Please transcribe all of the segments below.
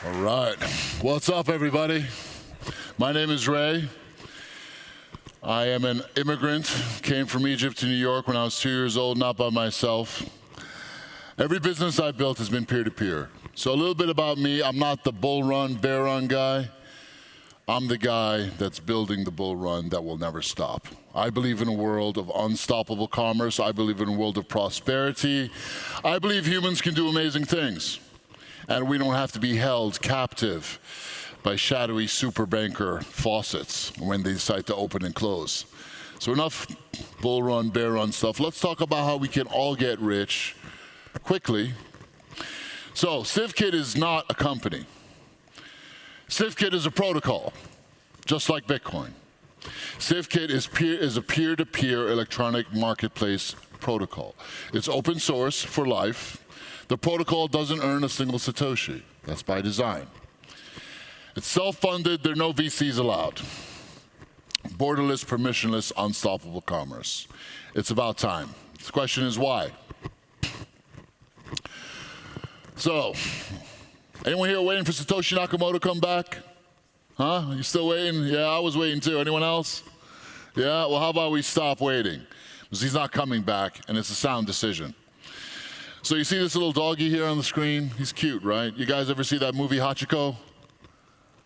All right. What's up, everybody? My name is Ray. I am an immigrant, came from Egypt to New York when I was 2 years old, not by myself. Every business I built has been peer-to-peer. So a little bit about me, I'm not the bull run, bear run guy. I'm the guy that's building the bull run that will never stop. I believe in a world of unstoppable commerce. I believe in a world of prosperity. I believe humans can do amazing things. And we don't have to be held captive by shadowy super banker faucets when they decide to open and close. So enough bull run, bear run stuff. Let's talk about how we can all get rich quickly. So CivKit is not a company. CivKit is a protocol, just like Bitcoin. CivKit is a peer-to-peer electronic marketplace protocol. It's open source for life. The protocol doesn't earn a single Satoshi. That's by design. It's self-funded. There are no VCs allowed. Borderless, permissionless, unstoppable commerce. It's about time. The question is why? So, anyone here waiting for Satoshi Nakamoto to come back? Huh? You still waiting? Yeah, I was waiting too. Anyone else? Yeah? Well, how about we stop waiting? Because he's not coming back, and it's a sound decision. So you see this little doggy here on the screen? He's cute, right? You guys ever see that movie, Hachiko?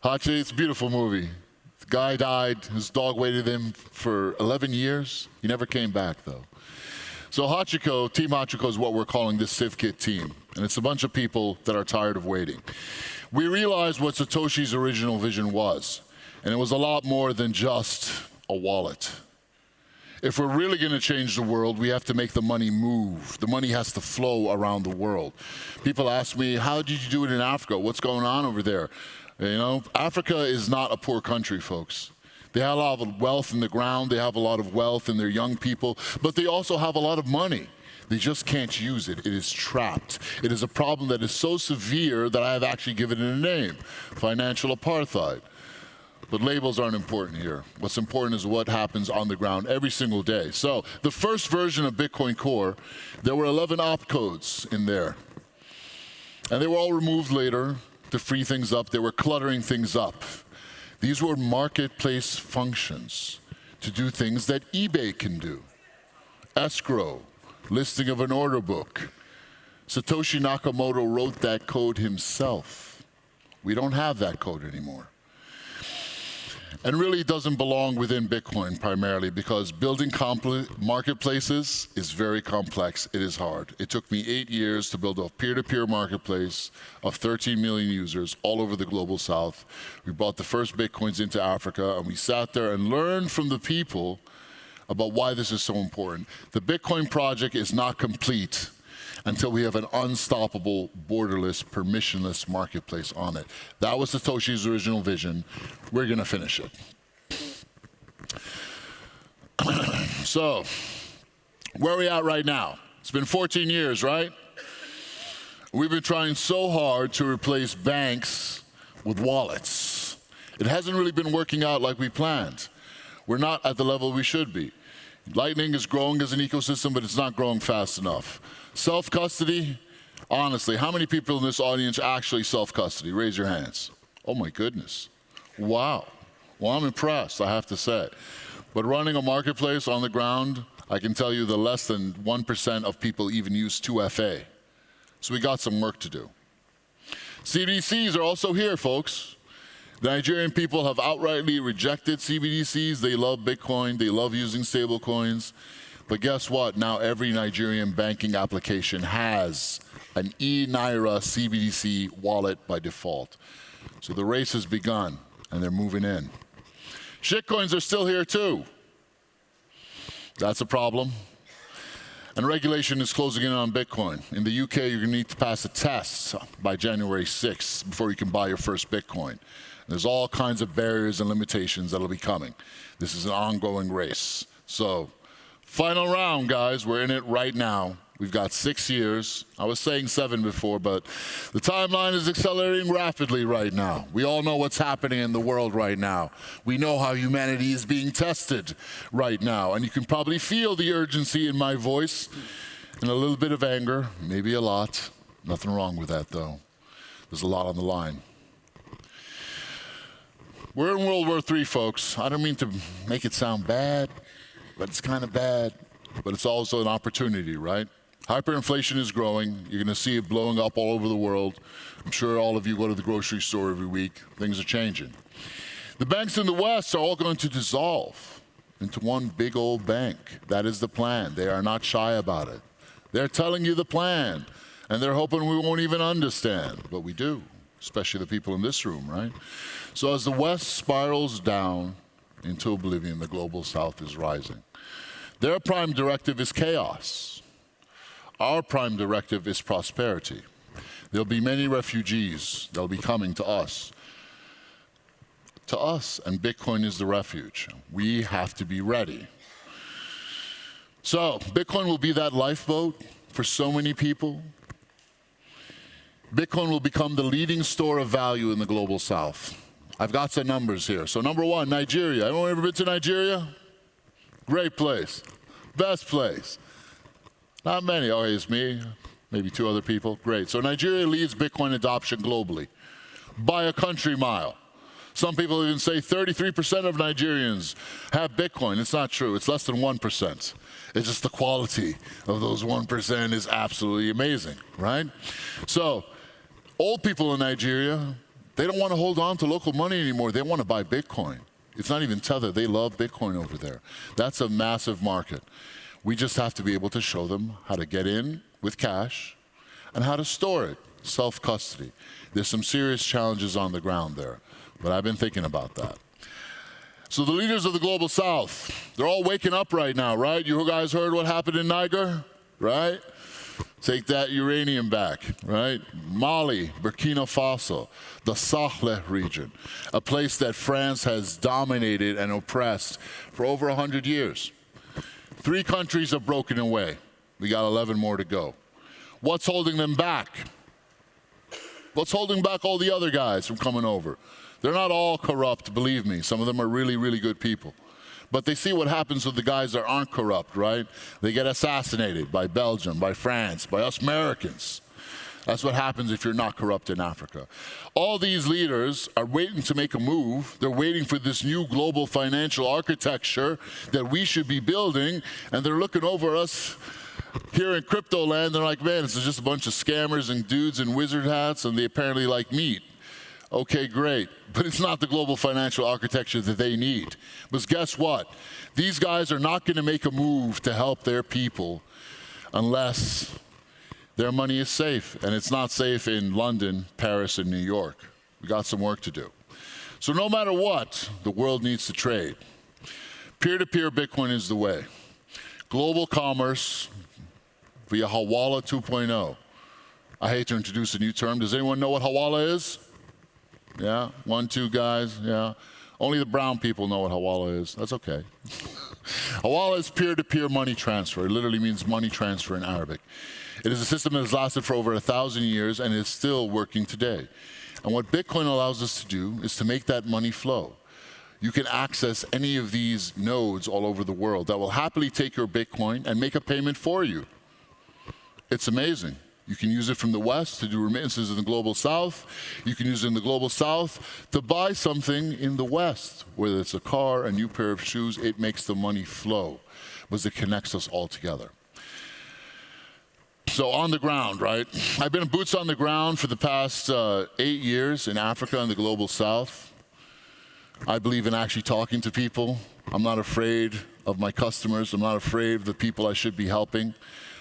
Hachi, it's a beautiful movie. The guy died. His dog waited him for 11 years. He never came back, though. So Hachiko, Team Hachiko is what we're calling this CivKit team. And it's a bunch of people that are tired of waiting. We realized what Satoshi's original vision was. And it was a lot more than just a wallet. If we're really going to change the world, we have to make the money move. The money has to flow around the world. People ask me, how did you do it in Africa? What's going on over there? You know, Africa is not a poor country, folks. They have a lot of wealth in the ground. They have a lot of wealth in their young people. But they also have a lot of money. They just can't use it. It is trapped. It is a problem that is so severe that I have actually given it a name, financial apartheid. But labels aren't important here. What's important is what happens on the ground every single day. So the first version of Bitcoin Core, there were 11 opcodes in there. And they were all removed later to free things up. They were cluttering things up. These were marketplace functions to do things that eBay can do. Escrow, listing of an order book. Satoshi Nakamoto wrote that code himself. We don't have that code anymore. And really it doesn't belong within Bitcoin primarily because building marketplaces is very complex. It is hard. It took me 8 years to build a peer-to-peer marketplace of 13 million users all over the global south. We brought the first Bitcoins into Africa and we sat there and learned from the people about why this is so important. The Bitcoin project is not complete until we have an unstoppable, borderless, permissionless marketplace on it. That was Satoshi's original vision. We're going to finish it. So, where are we at right now? It's been 14 years, right? We've been trying so hard to replace banks with wallets. It hasn't really been working out like we planned. We're not at the level we should be. Lightning is growing as an ecosystem, but it's not growing fast enough. Self-custody, honestly, how many people in this audience actually self-custody? Raise your hands. Oh my goodness. Wow. Well, I'm impressed, I have to say. But running a marketplace on the ground, I can tell you that less than 1% of people even use 2FA. So we got some work to do. CBDCs are also here, folks. The Nigerian people have outrightly rejected CBDCs. They love Bitcoin. They love using stable coins. But guess what? Now every Nigerian banking application has an e-Naira CBDC wallet by default. So the race has begun, and they're moving in. Shitcoins are still here too. That's a problem. And regulation is closing in on Bitcoin. In the UK, you're going to need to pass a test by January 6th before you can buy your first Bitcoin. There's all kinds of barriers and limitations that'll be coming. This is an ongoing race. So, final round, guys. We're in it right now. We've got 6 years. I was saying 7 before, but the timeline is accelerating rapidly right now. We all know what's happening in the world right now. We know how humanity is being tested right now. And you can probably feel the urgency in my voice and a little bit of anger, maybe a lot. Nothing wrong with that, though. There's a lot on the line. We're in World War III, folks. I don't mean to make it sound bad, but it's kind of bad. But it's also an opportunity, right? Hyperinflation is growing. You're going to see it blowing up all over the world. I'm sure all of you go to the grocery store every week. Things are changing. The banks in the West are all going to dissolve into one big old bank. That is the plan. They are not shy about it. They're telling you the plan, and they're hoping we won't even understand. But we do, especially the people in this room, right? So as the West spirals down into oblivion, the global South is rising. Their prime directive is chaos. Our prime directive is prosperity. There'll be many refugees that'll be coming to us. And Bitcoin is the refuge. We have to be ready. So Bitcoin will be that lifeboat for so many people. Bitcoin will become the leading store of value in the global South. I've got some numbers here. So number one, Nigeria. Anyone ever been to Nigeria? Great place. Best place. Not many. Oh, it's me. Maybe two other people. Great. So Nigeria leads Bitcoin adoption globally by a country mile. Some people even say 33% of Nigerians have Bitcoin. It's not true. It's less than 1%. It's just the quality of those 1% is absolutely amazing, right? So old people in Nigeria, they don't want to hold on to local money anymore. They want to buy Bitcoin. It's not even tethered. They love Bitcoin over there. That's a massive market. We just have to be able to show them how to get in with cash and how to store it, self-custody. There's some serious challenges on the ground there, but I've been thinking about that. So the leaders of the global South, they're all waking up right now, right? You guys heard what happened in Niger, right? Take that uranium back, right? Mali, Burkina Faso, the Sahel region, a place that France has dominated and oppressed for over 100 years. 3 countries have broken away. We got 11 more to go. What's holding them back? What's holding back all the other guys from coming over? They're not all corrupt, believe me. Some of them are really, really good people. But they see what happens with the guys that aren't corrupt, right? They get assassinated by Belgium, by France, by us Americans. That's what happens if you're not corrupt in Africa. All these leaders are waiting to make a move. They're waiting for this new global financial architecture that we should be building, and they're looking over us here in crypto land. They're like, man, this is just a bunch of scammers and dudes in wizard hats, and they apparently like meat. Okay, great, but it's not the global financial architecture that they need. Because guess what? These guys are not going to make a move to help their people unless their money is safe. And it's not safe in London, Paris, and New York. We got some work to do. So no matter what, the world needs to trade. Peer-to-peer Bitcoin is the way. Global commerce via Hawala 2.0. I hate to introduce a new term. Does anyone know what Hawala is? Yeah, 1, 2 guys, yeah. Only the brown people know what Hawala is. That's okay. Hawala is peer-to-peer money transfer. It literally means money transfer in Arabic. It is a system that has lasted for over 1,000 years and is still working today. And what Bitcoin allows us to do is to make that money flow. You can access any of these nodes all over the world that will happily take your Bitcoin and make a payment for you. It's amazing. You can use it from the West to do remittances in the global South. You can use it in the global South to buy something in the West, whether it's a car, a new pair of shoes. It makes the money flow because it connects us all together. So on the ground, right? I've been boots on the ground for the past 8 years in Africa and the global South. I believe in actually talking to people. I'm not afraid of my customers. I'm not afraid of the people I should be helping.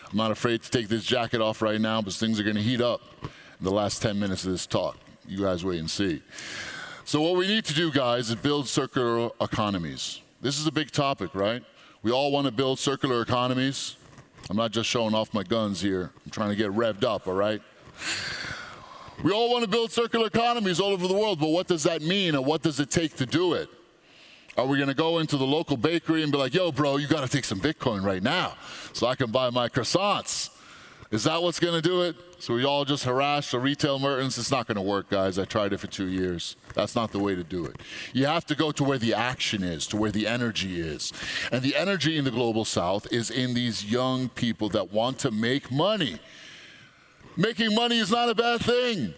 I'm not afraid to take this jacket off right now because things are going to heat up in the last 10 minutes of this talk. You guys wait and see. So what we need to do, guys, is build circular economies. This is a big topic, right? We all want to build circular economies. I'm not just showing off my guns here. I'm trying to get revved up, all right? We all want to build circular economies all over the world, but what does that mean and what does it take to do it? Are we going to go into the local bakery and be like, yo, bro, you got to take some Bitcoin right now so I can buy my croissants? Is that what's going to do it? So we all just harass the retail merchants? It's not going to work, guys. I tried it for 2 years. That's not the way to do it. You have to go to where the action is, to where the energy is. And the energy in the global South is in these young people that want to make money. Making money is not a bad thing.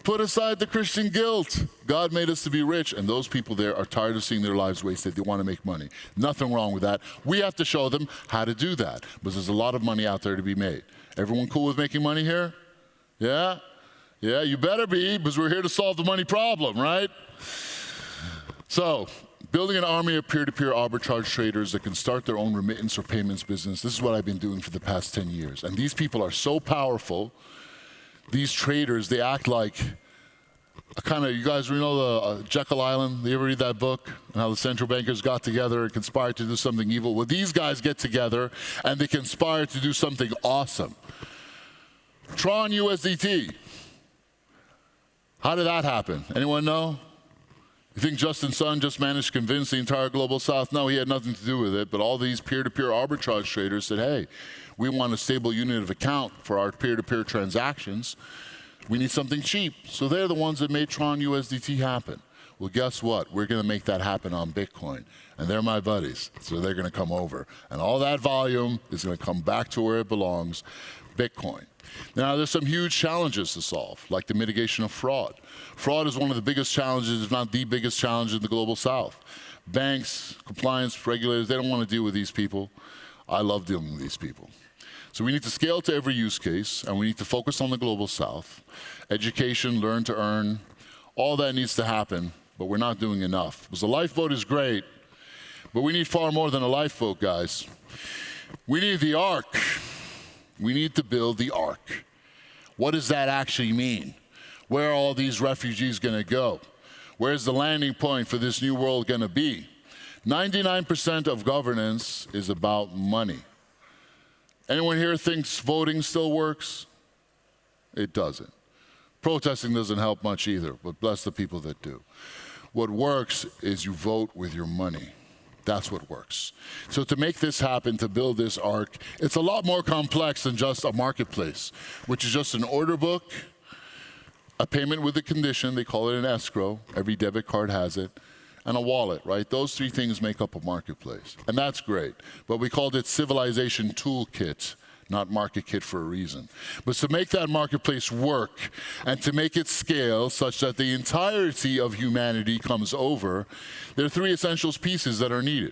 put aside the Christian guilt. God made us to be rich, and those people there are tired of seeing their lives wasted. They want to make money. Nothing wrong with that. We have to show them how to do that, because there's a lot of money out there to be made. Everyone cool with making money here? Yeah? Yeah, you better be, because we're here to solve the money problem, right? So, building an army of peer-to-peer arbitrage traders that can start their own remittance or payments business. This is what I've been doing for the past 10 years. And these people are so powerful. These traders, they act like a kind of, you guys know the Jekyll Island? You ever read that book? And how the central bankers got together and conspired to do something evil? Well, these guys get together and they conspire to do something awesome. Tron USDT. How did that happen? Anyone know? You think Justin Sun just managed to convince the entire global south? No, he had nothing to do with it, but all these peer-to-peer arbitrage traders said, hey, we want a stable unit of account for our peer-to-peer transactions. We need something cheap. So they're the ones that made Tron USDT happen. Well, guess what? We're going to make that happen on Bitcoin. And they're my buddies, so they're going to come over. And all that volume is going to come back to where it belongs, Bitcoin. Now, there's some huge challenges to solve, like the mitigation of fraud. Fraud is one of the biggest challenges, if not the biggest challenge in the global south. Banks, compliance, regulators, they don't want to deal with these people. I love dealing with these people. So we need to scale to every use case, and we need to focus on the global south. Education, learn to earn, all that needs to happen, but we're not doing enough. Because the lifeboat is great, but we need far more than a lifeboat, guys. We need the ark. We need to build the ark. What does that actually mean? Where are all these refugees going to go? Where's the landing point for this new world going to be? 99% of governance is about money. Anyone here thinks voting still works? It doesn't. Protesting doesn't help much either, but bless the people that do. What works is you vote with your money. That's what works. So to make this happen, to build this ark, it's a lot more complex than just a marketplace, which is just an order book, a payment with a condition, they call it an escrow, every debit card has it, and a wallet, right? Those three things make up a marketplace, and that's great. But we called it Civilization Toolkit, not Market Kit for a reason. But to make that marketplace work and to make it scale such that the entirety of humanity comes over, there are three essential pieces that are needed.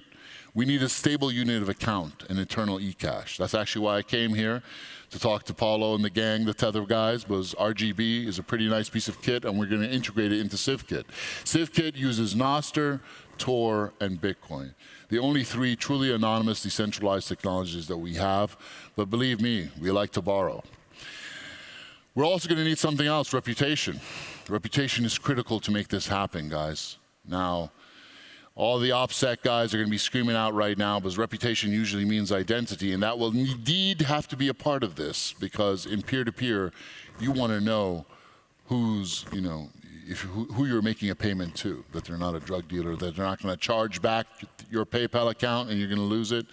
We need a stable unit of account, an internal eCash. That's actually why I came here, to talk to Paulo and the gang, the Tether guys, because RGB is a pretty nice piece of kit, and we're going to integrate it into CivKit. CivKit uses Nostr, Tor, and Bitcoin. The only three truly anonymous, decentralized technologies that we have. But believe me, we like to borrow. We're also going to need something else, reputation. Reputation is critical to make this happen, guys. Now, all the OPSEC guys are going to be screaming out right now, because reputation usually means identity, and that will indeed have to be a part of this, because in peer-to-peer, you want to know who's, who you're making a payment to, that they're not a drug dealer, that they're not going to charge back your PayPal account and you're going to lose it.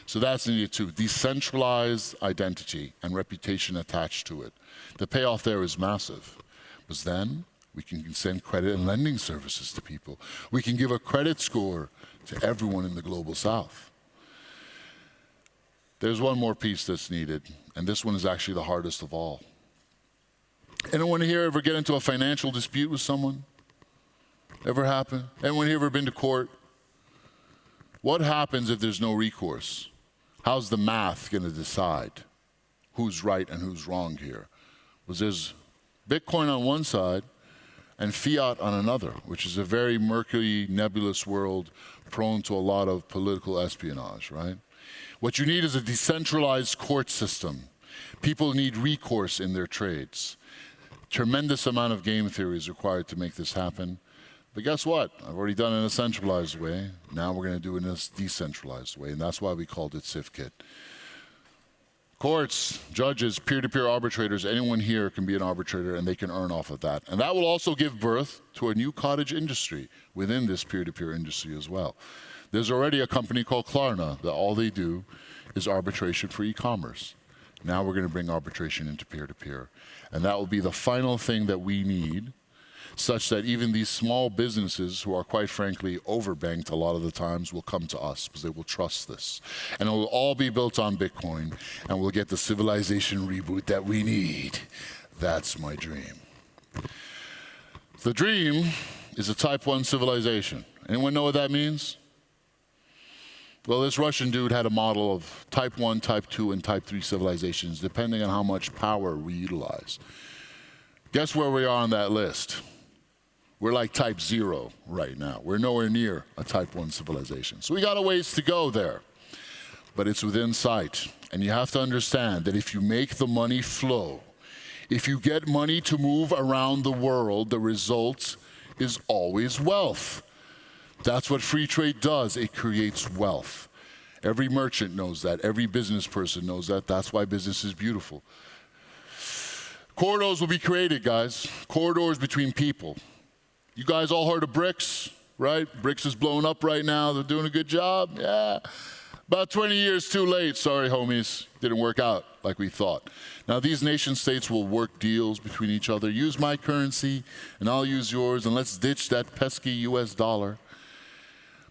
So that's needed too. Decentralized identity and reputation attached to it. The payoff there is massive, because then we can send credit and lending services to people. We can give a credit score to everyone in the global south. There's one more piece that's needed, and this one is actually the hardest of all. Anyone here ever get into a financial dispute with someone? Ever happen? Anyone here ever been to court? What happens if there's no recourse? How's the math going to decide who's right and who's wrong here? Because there's Bitcoin on one side and fiat on another, which is a very murky, nebulous world prone to a lot of political espionage, right? What you need is a decentralized court system. People need recourse in their trades. Tremendous amount of game theory is required to make this happen. But guess what? I've already done it in a centralized way. Now we're going to do it in a decentralized way, and that's why we called it CivKit. Courts, judges, peer-to-peer arbitrators, anyone here can be an arbitrator, and they can earn off of that. And that will also give birth to a new cottage industry within this peer-to-peer industry as well. There's already a company called Klarna that all they do is arbitration for e-commerce. Now we're going to bring arbitration into peer-to-peer. And that will be the final thing that we need, such that even these small businesses who are quite frankly overbanked a lot of the times will come to us because they will trust this. And it will all be built on Bitcoin, and we'll get the civilization reboot that we need. That's my dream. The dream is a type 1 civilization. Anyone know what that means? Well, this Russian dude had a model of type 1, type 2, and type 3 civilizations, depending on how much power we utilize. Guess where we are on that list? We're like type 0 right now. We're nowhere near a type 1 civilization. So we got a ways to go there. But it's within sight. And you have to understand that if you make the money flow, if you get money to move around the world, the result is always wealth. That's what free trade does. It creates wealth. Every merchant knows that. Every business person knows that. That's why business is beautiful. Corridors will be created, guys. Corridors between people. You guys all heard of BRICS, right? BRICS is blowing up right now. They're doing a good job. Yeah. About 20 years too late. Sorry, homies. Didn't work out like we thought. Now, these nation states will work deals between each other. Use my currency, and I'll use yours, and let's ditch that pesky US dollar.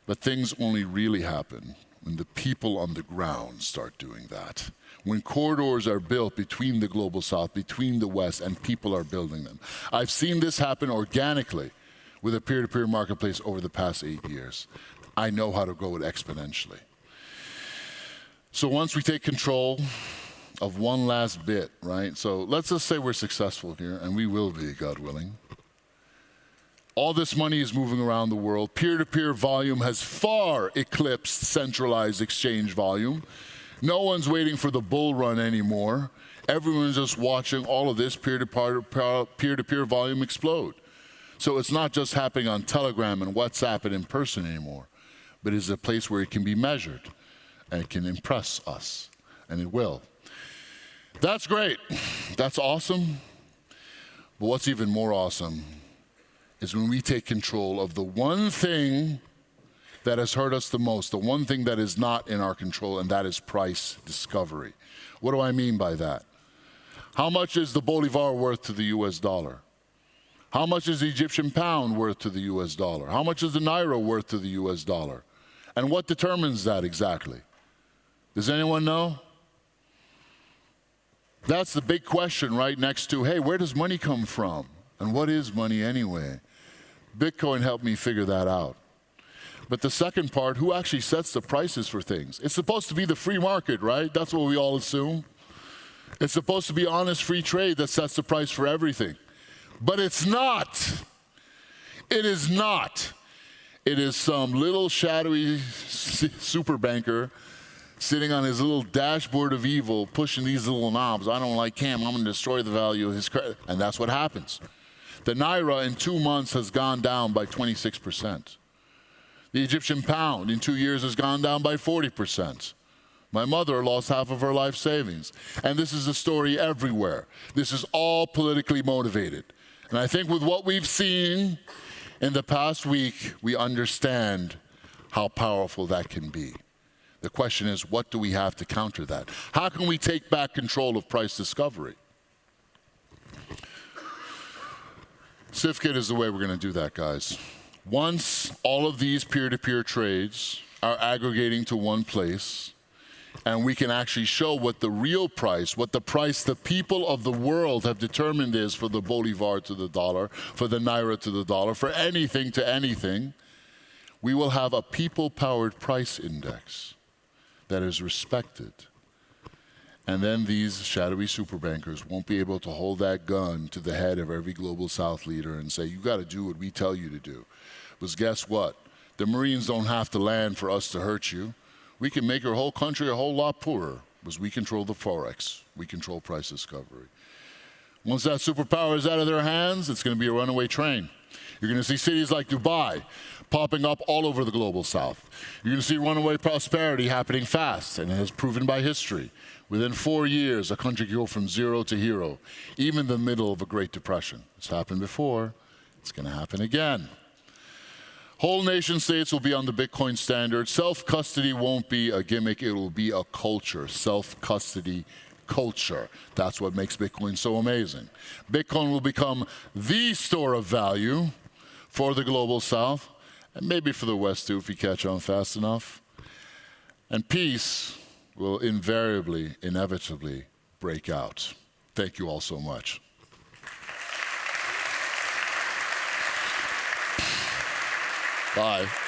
But things only really happen when the people on the ground start doing that. When corridors are built between the global south, between the west, and people are building them. I've seen this happen organically with a peer-to-peer marketplace over the past 8 years. I know how to grow it exponentially. So once we take control of one last bit, right? So let's just say we're successful here, and we will be, God willing. All this money is moving around the world. Peer-to-peer volume has far eclipsed centralized exchange volume. No one's waiting for the bull run anymore. Everyone's just watching all of this peer-to-peer volume explode. So it's not just happening on Telegram and WhatsApp and in person anymore, but it's a place where it can be measured and it can impress us, and it will. That's great. That's awesome. But what's even more awesome is when we take control of the one thing that has hurt us the most, the one thing that is not in our control, and that is price discovery. What do I mean by that? How much is the Bolivar worth to the US dollar? How much is the Egyptian pound worth to the US dollar? How much is the Naira worth to the US dollar? And what determines that exactly? Does anyone know? That's the big question right next to, hey, where does money come from? And what is money anyway? Bitcoin helped me figure that out. But the second part, who actually sets the prices for things? It's supposed to be the free market, right? That's what we all assume. It's supposed to be honest free trade that sets the price for everything. But it's not. It is not. It is some little shadowy super banker sitting on his little dashboard of evil, pushing these little knobs. I don't like him. I'm going to destroy the value of his credit. And that's what happens. The Naira in 2 months has gone down by 26%. The Egyptian pound in 2 years has gone down by 40%. My mother lost half of her life savings. And this is a story everywhere. This is all politically motivated. And I think with what we've seen in the past week, we understand how powerful that can be. The question is, what do we have to counter that? How can we take back control of price discovery? CIFKIT is the way we're going to do that, guys. Once all of these peer-to-peer trades are aggregating to one place, and we can actually show what the real price, what the price the people of the world have determined is for the Bolivar to the dollar, for the Naira to the dollar, for anything to anything, we will have a people-powered price index that is respected. And then these shadowy super bankers won't be able to hold that gun to the head of every global South leader and say, you got to do what we tell you to do. Because guess what? The Marines don't have to land for us to hurt you. We can make your whole country a whole lot poorer because we control the Forex. We control price discovery. Once that superpower is out of their hands, it's going to be a runaway train. You're going to see cities like Dubai popping up all over the global South. You're going to see runaway prosperity happening fast, and it has proven by history. Within 4 years, a country can go from zero to hero, even in the middle of a Great Depression. It's happened before. It's going to happen again. Whole nation states will be on the Bitcoin standard. Self-custody won't be a gimmick. It will be a culture. Self-custody culture. That's what makes Bitcoin so amazing. Bitcoin will become the store of value for the global South, and maybe for the West too, if we catch on fast enough. And peace will invariably, inevitably break out. Thank you all so much. Bye.